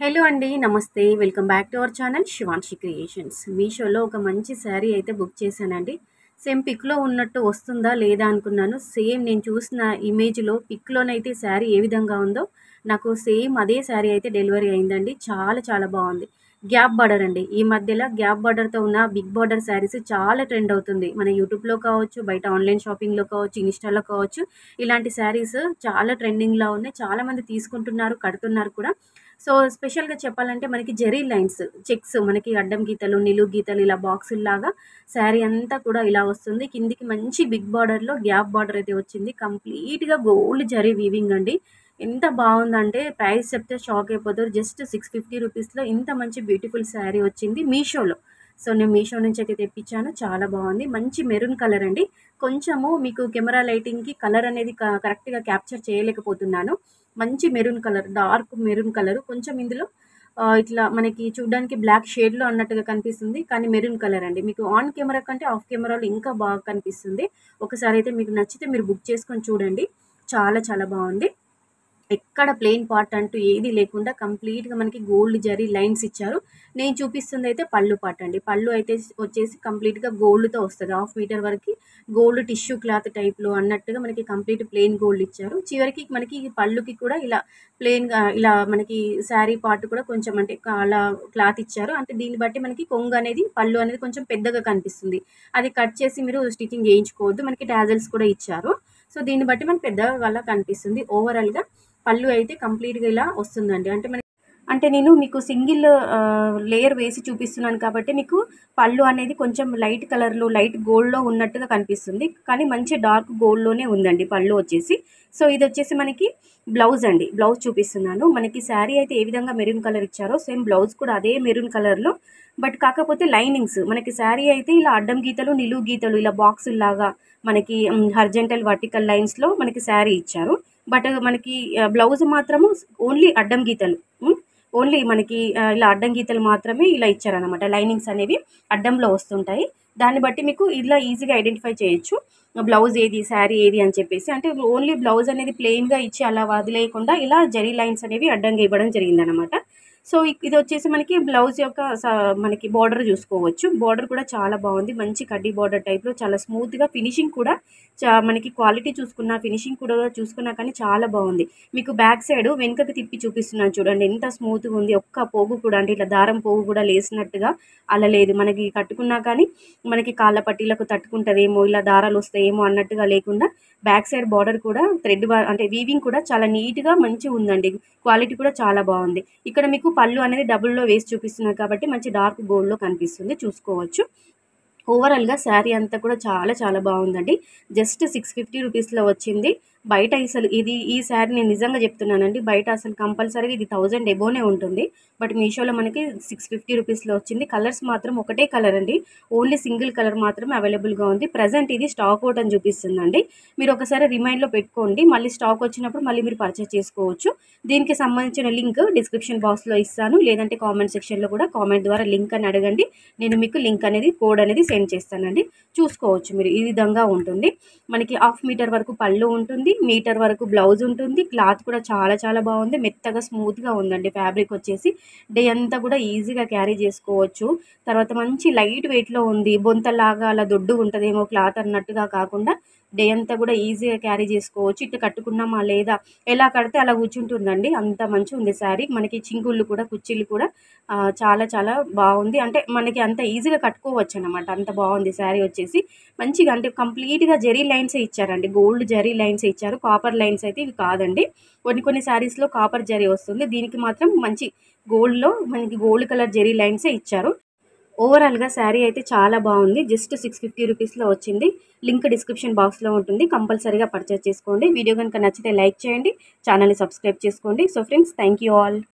Hello అండి. నమస్తే. Welcome back to our channel Shivanshi creations. మీషోలో ఒక మంచి శారీ అయితే బుక్ చేశానండి. సేమ్ పిక్‌లో ఉన్నట్టు వస్తుందా లేదా అనుకున్నాను. సేమ్ నేను చూసిన ఇమేజ్‌లో పిక్‌లోనైతే శారీ ఏ విధంగా ఉందో నాకు సేమ్ అదే శారీ అయితే డెలివరీ అయిందండి. చాలా చాలా బావుంది. గ్యాప్ బార్డర్ అండి. ఈ మధ్యలో గ్యాప్ బార్డర్‌తో ఉన్న బిగ్ బార్డర్ శారీస్ చాలా ట్రెండ్ అవుతుంది. మన యూట్యూబ్‌లో కావచ్చు, బయట ఆన్‌లైన్ షాపింగ్‌లో కావచ్చు, ఇన్‌స్టాలో కావచ్చు. ఇలాంటి శారీస్ చాలా ట్రెండింగ్‌లో ఉన్నాయి. చాలామంది తీసుకుంటున్నారు, కడుతున్నారు కూడా. సో, స్పెషల్‌గా చెప్పాలంటే మనకి జెరీ లైన్స్, చెక్స్ మనకి అడ్డం గీతలు, నిలువు గీతలు ఇలా బాక్సుల్లాగా శారీ అంతా కూడా ఇలా వస్తుంది. కిందికి మంచి బిగ్ బార్డర్‌లో గ్యాప్ బార్డర్ అయితే వచ్చింది. కంప్లీట్‌గా గోల్డ్ జరీ వీవింగ్ అండి. ఎంత బావుందంటే ప్రైస్ చెప్తే షాక్ అయిపోతారు. జస్ట్ 650 రూపీస్‌లో ఇంత మంచి బ్యూటిఫుల్ శారీ వచ్చింది మీషోలో. సో, నేను మీషో నుంచి అయితే తెప్పించాను. చాలా బావుంది. మంచి మెరూన్ కలర్ అండి. కొంచెము మీకు కెమెరా లైటింగ్‌కి కలర్ అనేది కరెక్ట్‌గా క్యాప్చర్ చేయలేకపోతున్నాను. మంచి maroon colour, dark maroon colour. కొంచెం ఇందులో ఇట్లా మనకి చూడ్డానికి బ్లాక్ షేడ్‌లో అన్నట్టుగా కనిపిస్తుంది. కానీ మెరూన్ కలర్ అండి. మీకు ఆన్ కెమెరా కంటే ఆఫ్ కెమెరాలో ఇంకా బాగా కనిపిస్తుంది. ఒకసారి అయితే మీకు నచ్చితే మీరు బుక్ చేసుకొని చూడండి. చాలా చాలా బావుంది. ఎక్కడ ప్లెయిన్ పార్ట్ అంటూ ఏది లేకుండా కంప్లీట్‌గా మనకి గోల్డ్ జరీ లైన్స్ ఇచ్చారు. నేను చూపిస్తుందయితే పళ్ళు పార్ట్ అండి. పళ్ళు అయితే వచ్చేసి కంప్లీట్‌గా గోల్డ్‌తో వస్తది. హాఫ్ మీటర్ వరకి గోల్డ్ టిష్యూ క్లాత్ టైప్‌లో అన్నట్టుగా మనకి కంప్లీట్ ప్లెయిన్ గోల్డ్ ఇచ్చారు. చివరికి మనకి పళ్ళుకి కూడా ఇలా ప్లెయిన్‌గా ఇలా మనకి శారీ పార్ట్ కూడా కొంచెం అంటే అలా క్లాత్ ఇచ్చారు. అంటే దీన్ని బట్టి మనకి కొంగు అనేది, పళ్ళు అనేది కొంచెం పెద్దగా కనిపిస్తుంది. అది కట్ చేసి మీరు స్టిచ్చింగ్ చేయించుకోవద్దు. మనకి టాజెల్స్ కూడా ఇచ్చారు. సో, దీన్ని బట్టి మనకి పెద్దగా అలా కనిపిస్తుంది. ఓవరాల్‌గా పళ్ళు అయితే కంప్లీట్‌గా ఇలా వస్తుందండి. అంటే నేను మీకు సింగిల్ లేయర్ వేసి చూపిస్తున్నాను కాబట్టి మీకు పళ్ళు అనేది కొంచెం లైట్ కలర్‌లో, లైట్ గోల్డ్‌లో ఉన్నట్టుగా కనిపిస్తుంది. కానీ మంచి డార్క్ గోల్డ్‌లోనే ఉందండి పళ్ళు వచ్చేసి. సో, ఇదొచ్చేసి మనకి బ్లౌజ్ అండి. బ్లౌజ్ చూపిస్తున్నాను. మనకి శారీ అయితే ఏ విధంగా మెరూన్ కలర్ ఇచ్చారో సేమ్ బ్లౌజ్ కూడా అదే మెరూన్ కలర్‌లో. బట్ కాకపోతే లైనింగ్స్ మనకి శారీ అయితే ఇలా అడ్డం గీతలు, నిలువు గీతలు ఇలా బాక్సుల్లాగా మనకి హారిజాంటల్, వర్టికల్ లైన్స్‌లో మనకి శారీ ఇచ్చారు. బట్ మనకి బ్లౌజ్ మాత్రము ఓన్లీ అడ్డం గీతలు. ఓన్లీ మనకి ఇలా అడ్డం గీతలు మాత్రమే ఇలా ఇచ్చారనమాట. లైనింగ్స్ అనేవి అడ్డంలో వస్తుంటాయి. దాన్ని బట్టి మీకు ఇలా ఈజీగా ఐడెంటిఫై చేయొచ్చు. బ్లౌజ్ ఏది, శారీ ఏది అని చెప్పేసి. అంటే ఓన్లీ బ్లౌజ్ అనేది ప్లెయిన్‌గా ఇచ్చి అలా వదిలేయకుండా ఇలా జరీ లైన్స్ అనేవి అడ్డంగా ఇవ్వడం జరిగిందనమాట. సో, ఇదొచ్చేసి మనకి బ్లౌజ్ యొక్క మనకి బోర్డర్ చూసుకోవచ్చు. బోర్డర్ కూడా చాలా బావుంది. మంచి కడ్డీ బోర్డర్ టైప్‌లో చాలా స్మూత్‌గా ఫినిషింగ్ కూడా మనకి క్వాలిటీ చూసుకున్నా, ఫినిషింగ్ కూడా చూసుకున్నా కానీ చాలా బావుంది. మీకు బ్యాక్ సైడ్ వెనుకకి తిప్పి చూపిస్తున్నాను చూడండి. ఎంత స్మూత్‌గా ఉంది. ఒక్క పోగు కూడా అంటే ఇట్లా దారం పోగు కూడా లేసినట్టుగా అలా లేదు. మనకి కట్టుకున్నా కానీ మనకి కాళ్ళ పట్టీలకు తట్టుకుంటదేమో, ఇలా దారాలొస్తాయేమో అన్నట్టుగా లేకుండా బ్యాక్ సైడ్ బోర్డర్ కూడా అంటే వీవింగ్ కూడా చాలా నీట్‌గా మంచిగుందండి. క్వాలిటీ కూడా చాలా బావుంది. ఇక్కడ మీకు పళ్ళు అనేది డబుల్‌లో వేసి చూపిస్తున్నారు కాబట్టి మంచి డార్క్ గోల్డ్‌లో కనిపిస్తుంది చూసుకోవచ్చు. ఓవరాల్‌గా శారీ అంతా కూడా చాలా చాలా బావుందండి. జస్ట్ 650 రూపీస్‌లో వచ్చింది. బయట ఈ శారీ నేను నిజంగా చెప్తున్నానండి. బయట అసలు కంపల్సరీగా ఇది 1000 ఎబోనే ఉంటుంది. బట్ మీషోలో మనకి 650 రూపీస్‌లో వచ్చింది. కలర్స్ మాత్రం ఒకటే కలర్ అండి. ఓన్లీ సింగిల్ కలర్ మాత్రమే అవైలబుల్‌గా ఉంది. ప్రెజెంట్ ఇది స్టాక్ ఔట్ అని చూపిస్తుందండి. మీరు ఒకసారి రిమైండ్‌లో పెట్టుకోండి. మళ్ళీ స్టాక్ వచ్చినప్పుడు మళ్ళీ మీరు పర్చేస్ చేసుకోవచ్చు. దీనికి సంబంధించిన లింక్ డిస్క్రిప్షన్ బాక్స్‌లో ఇస్తాను. లేదంటే కామెంట్ సెక్షన్‌లో కూడా కామెంట్ ద్వారా లింక్ అని అడగండి. నేను మీకు లింక్ అనేది, కోడ్ అనేది సెండ్ చేస్తానండి. చూసుకోవచ్చు మీరు. ఈ విధంగా ఉంటుంది. మనకి హాఫ్ మీటర్ వరకు పళ్ళు ఉంటుంది. మీటర్ వరకు బ్లౌజ్ ఉంటుంది. క్లాత్ కూడా చాలా చాలా బాగుంది. మెత్తగా స్మూత్‌గా ఉందండి ఫ్యాబ్రిక్ వచ్చేసి. డే అంతా కూడా ఈజీగా క్యారీ చేసుకోవచ్చు. తర్వాత మంచి లైట్ వెయిట్‌లో ఉంది. బొంతలాగా అలా దొడ్డుగా ఉంటదేమో క్లాత్ అన్నట్టుగా కాకుండా డే అంతా కూడా ఈజీగా క్యారీ చేసుకోవచ్చు. ఇట్లా కట్టుకున్నామా లేదా ఎలా కడితే అలా కూర్చుంటుందండి. అంత మంచిగుంది శారీ. మనకి చింగుళ్ళు కూడా, కుచ్చిళ్ళు కూడా చాలా చాలా బాగుంది. అంటే మనకి అంత ఈజీగా కట్టుకోవచ్చనమాట. అంత బాగుంది శారీ వచ్చేసి. మంచిగా అంటే కంప్లీట్‌గా జెరీ లైన్సే ఇచ్చారండి. గోల్డ్ జెరీ లైన్సే ఇచ్చారు. కాపర్ లైన్స్ అయితే ఇవి కాదండి. కొన్ని కొన్ని శారీస్‌లో కాపర్ జరీ వస్తుంది. దీనికి మాత్రం మంచి గోల్డ్‌లో మనకి గోల్డ్ కలర్ జెరీ లైన్సే ఇచ్చారు. ఓవరాల్‌గా శారీ అయితే చాలా బాగుంది. జస్ట్ 650 రూపీస్‌లో వచ్చింది. లింక్ డిస్క్రిప్షన్ బాక్స్‌లో ఉంటుంది. కంపల్సరీగా పర్చేస్ చేసుకోండి. వీడియో గనుక నచ్చితే లైక్ చేయండి. ఛానెల్‌ని సబ్స్క్రైబ్ చేసుకోండి. So friends, thank you all.